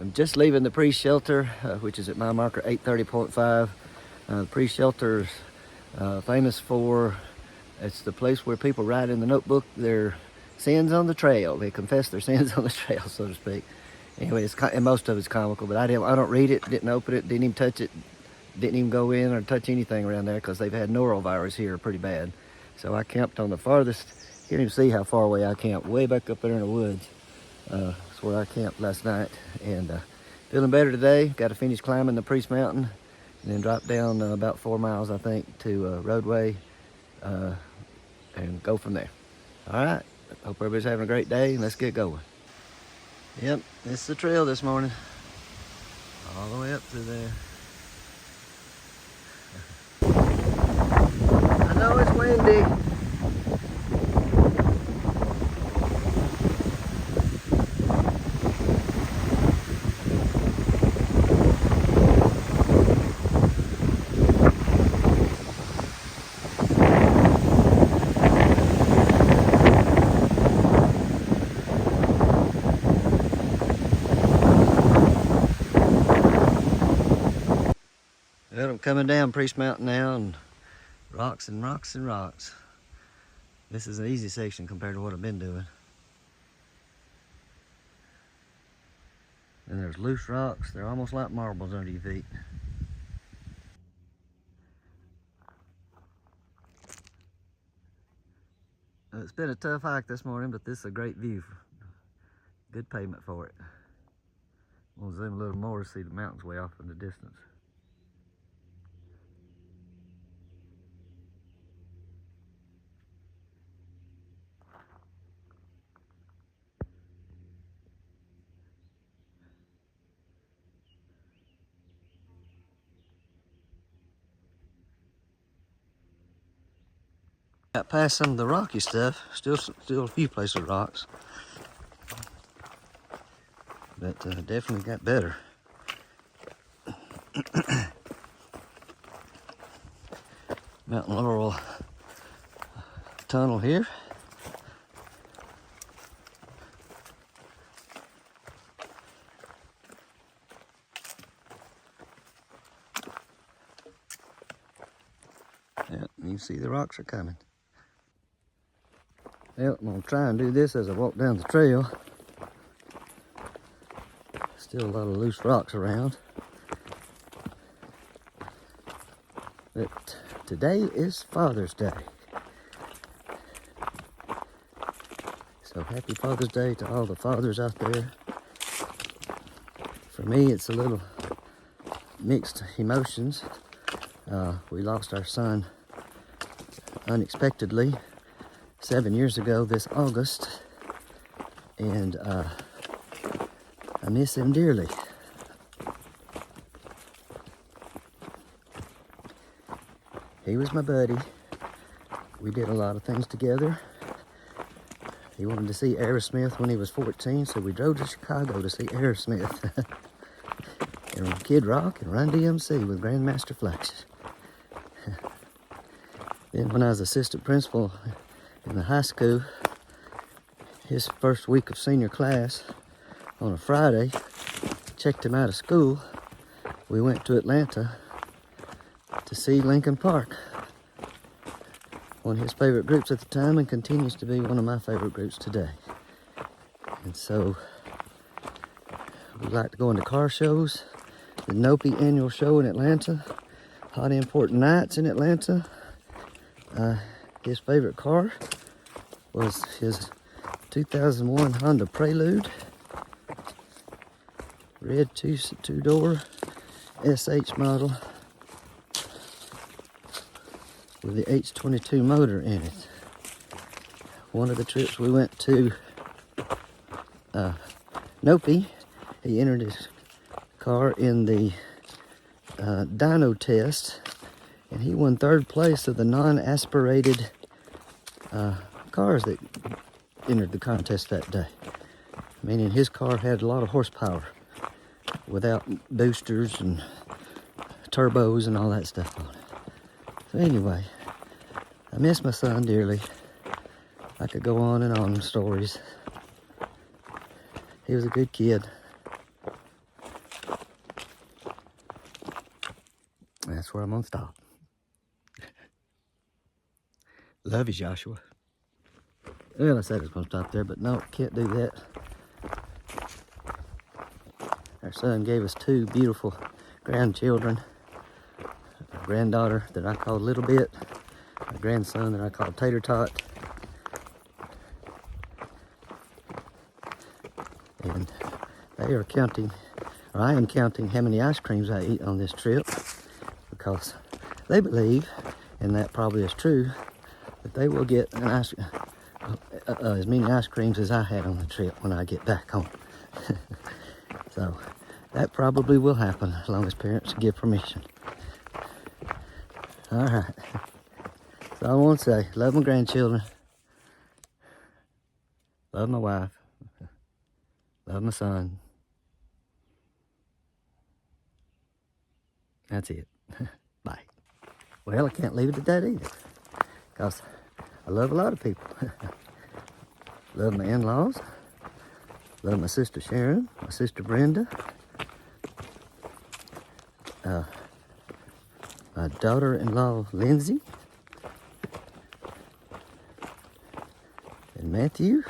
I'm just leaving the pre-shelter, which is at mile marker 830.5. The pre-shelter's famous for, it's the place where people write in the notebook their sins on the trail. They confess their sins on the trail, so to speak. Anyway, and most of it's comical, but I don't read it, didn't open it, didn't even touch it, didn't even go in or touch anything around there because they've had norovirus here pretty bad. So I camped on the farthest, you can't even see how far away I camped, way back up there in the woods. That's where I camped last night, and feeling better today. Got to finish climbing the Priest Mountain and then drop down about 4 miles, I think, to Roadway and go from there. All right, hope everybody's having a great day, and let's get going. Yep, this is the trail this morning, all the way up through there. I know it's windy. Well, I'm coming down Priest Mountain now, and rocks and rocks and rocks. This is an easy section compared to what I've been doing. And there's loose rocks. They're almost like marbles under your feet. It's been a tough hike this morning, but this is a great view. Good pavement for it. We'll zoom a little more to see the mountains way off in the distance. Got past some of the rocky stuff, still a few places with rocks, but definitely got better. Mountain Laurel tunnel here. Yeah, you can see the rocks are coming. Well, I'm gonna try and do this as I walk down the trail. Still a lot of loose rocks around. But today is Father's Day. So happy Father's Day to all the fathers out there. For me, it's a little mixed emotions. We lost our son unexpectedly 7 years ago this August, and I miss him dearly. He was my buddy. We did a lot of things together. He wanted to see Aerosmith when he was 14, so we drove to Chicago to see Aerosmith. And Kid Rock and Run DMC with Grandmaster Flash. Then when I was assistant principal in the high school, his first week of senior class, on a Friday, checked him out of school. We went to Atlanta to see Linkin Park. One of his favorite groups at the time, and continues to be one of my favorite groups today. And so we like to go into car shows. The Nopi annual show in Atlanta, Hot Import Nights in Atlanta. His favorite car was his 2001 Honda Prelude, red two-door SH model with the H22 motor in it. One of the trips we went to Nopi, he entered his car in the dyno test, and he won 3rd place of the non-aspirated cars that entered the contest that day. Meaning his car had a lot of horsepower without boosters and turbos and all that stuff on it. So anyway, I miss my son dearly. I could go on and on with stories. He was a good kid. where I'm gonna stop. Love you, Joshua. Well, I said I was gonna stop there, but no, can't do that. Our son gave us two beautiful grandchildren. A granddaughter that I called Little Bit, a grandson that I called Tater Tot. And they are counting, or I am counting how many ice creams I eat on this trip, because they believe, and that probably is true, that they will get as many ice creams as I had on the trip when I get back home. So that probably will happen as long as parents give permission. All right. So I want to say, love my grandchildren, love my wife, love my son. That's it. Bye. Well, I can't leave it at that either, because I love a lot of people. Love my in-laws, love my sister Sharon, my sister Brenda, my daughter-in-law Lindsay, and Matthew.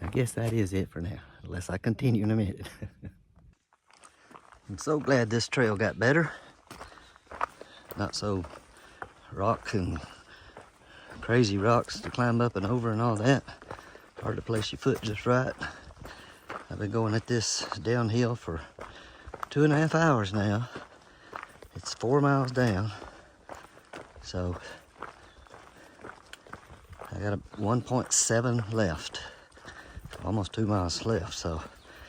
I guess that is it for now, unless I continue in a minute. I'm so glad this trail got better. Not so rock and crazy rocks to climb up and over and all that. Hard to place your foot just right. I've been going at this downhill for 2.5 hours now. It's 4 miles down. So I got a 1.7 left. Almost 2 miles left. So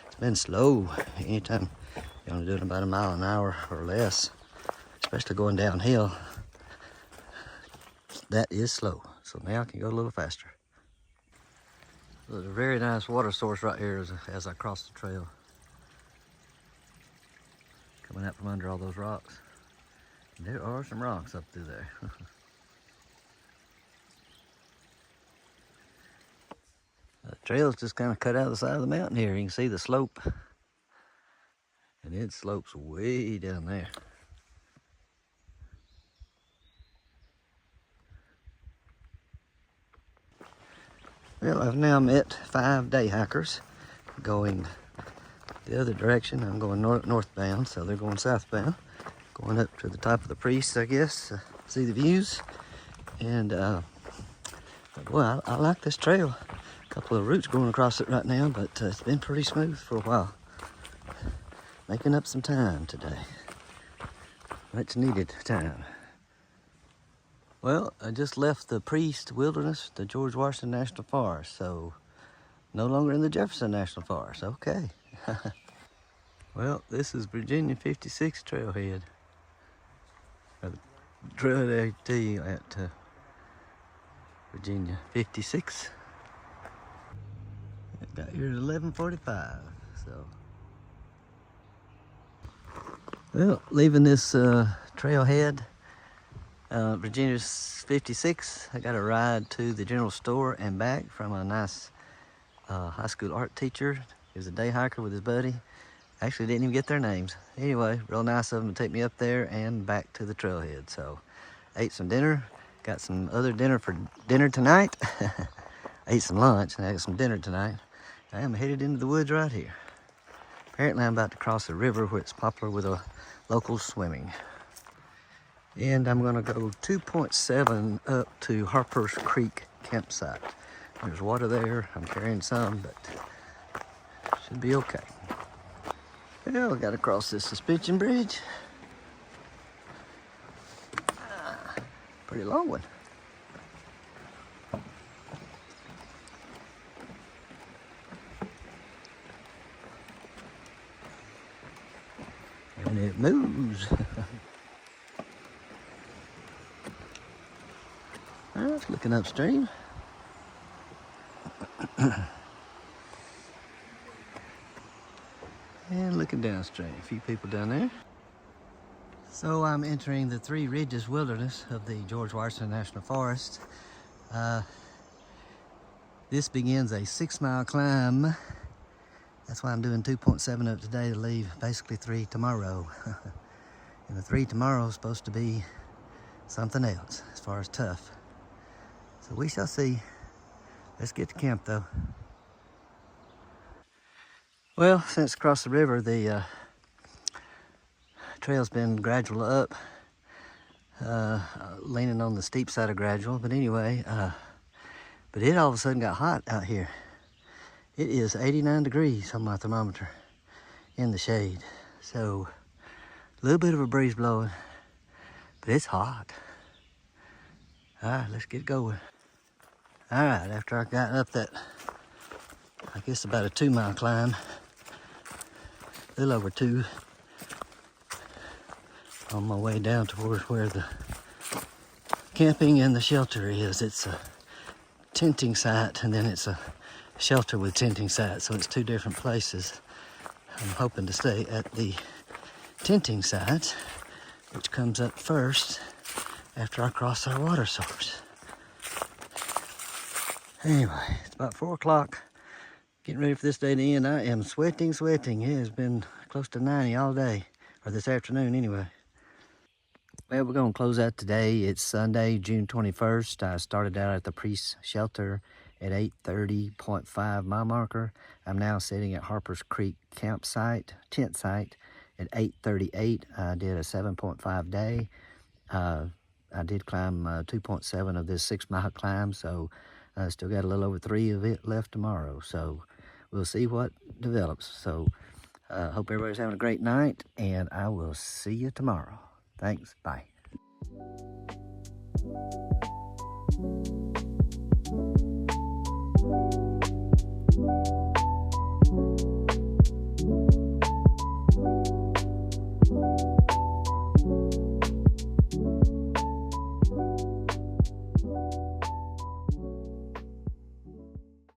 it's been slow. Anytime you're only doing about 1 mile an hour or less, especially going downhill, that is slow. So now I can go a little faster. There's a very nice water source right here as I cross the trail. Coming out from under all those rocks. And there are some rocks up through there. The trail's just kind of cut out of the side of the mountain here. You can see the slope. And it slopes way down there. Well, I've now met 5 day hikers going the other direction. I'm going northbound, so they're going southbound. Going up to the top of the Priest, I guess, see the views. And boy, I like this trail. A couple of roots going across it right now, but it's been pretty smooth for a while. Making up some time today. Much needed time. Well, I just left the Priest Wilderness, the George Washington National Forest, so no longer in the Jefferson National Forest. Okay. Well, this is Virginia 56 trailhead. Trailhead AT at Virginia 56. I got here at 11:45, so. Well, leaving this trailhead, Virginia 56, I got a ride to the general store and back from a nice high school art teacher. He was a day hiker with his buddy. Actually didn't even get their names. Anyway, real nice of them to take me up there and back to the trailhead. So, ate some dinner, got some other dinner for dinner tonight. Ate some lunch and I got some dinner tonight. I am headed into the woods right here. Apparently I'm about to cross a river where it's popular with locals swimming. And I'm gonna go 2.7 up to Harper's Creek campsite. There's water there, I'm carrying some, but should be okay. Well, I gotta cross this suspension bridge. Pretty long one. And it moves. It's looking upstream. And looking downstream. A few people down there. So I'm entering the Three Ridges Wilderness of the George Washington National Forest. This begins a 6-mile climb. That's why I'm doing 2.7 of it today to leave basically 3 tomorrow. And the 3 tomorrow is supposed to be something else as far as tough. So we shall see. Let's get to camp though. Well, since across the river, the trail's been gradual up, leaning on the steep side of gradual. But anyway, but it all of a sudden got hot out here. It is 89 degrees on my thermometer in the shade. So a little bit of a breeze blowing, but it's hot. All right, let's get going. All right, after I got up that, I guess about a 2-mile climb, a little over 2, on my way down towards where the camping and the shelter is. It's a tenting site, and then it's a shelter with tenting sites, so it's 2 different places. I'm hoping to stay at the tenting site, which comes up first after I cross our water source. Anyway, it's about 4 o'clock, getting ready for this day to end. I am sweating. It has been close to 90 all day, or this afternoon anyway. Well, we're going to close out today. It's Sunday, June 21st. I started out at the Priest Shelter at 8:30.5 mile marker. I'm now sitting at Harper's Creek campsite, tent site, at 8:38. I did a 7.5 day. I did climb 2.7 of this 6-mile climb, so I still got a little over 3 of it left tomorrow. So we'll see what develops. So hope everybody's having a great night, and I will see you tomorrow. Thanks. Bye.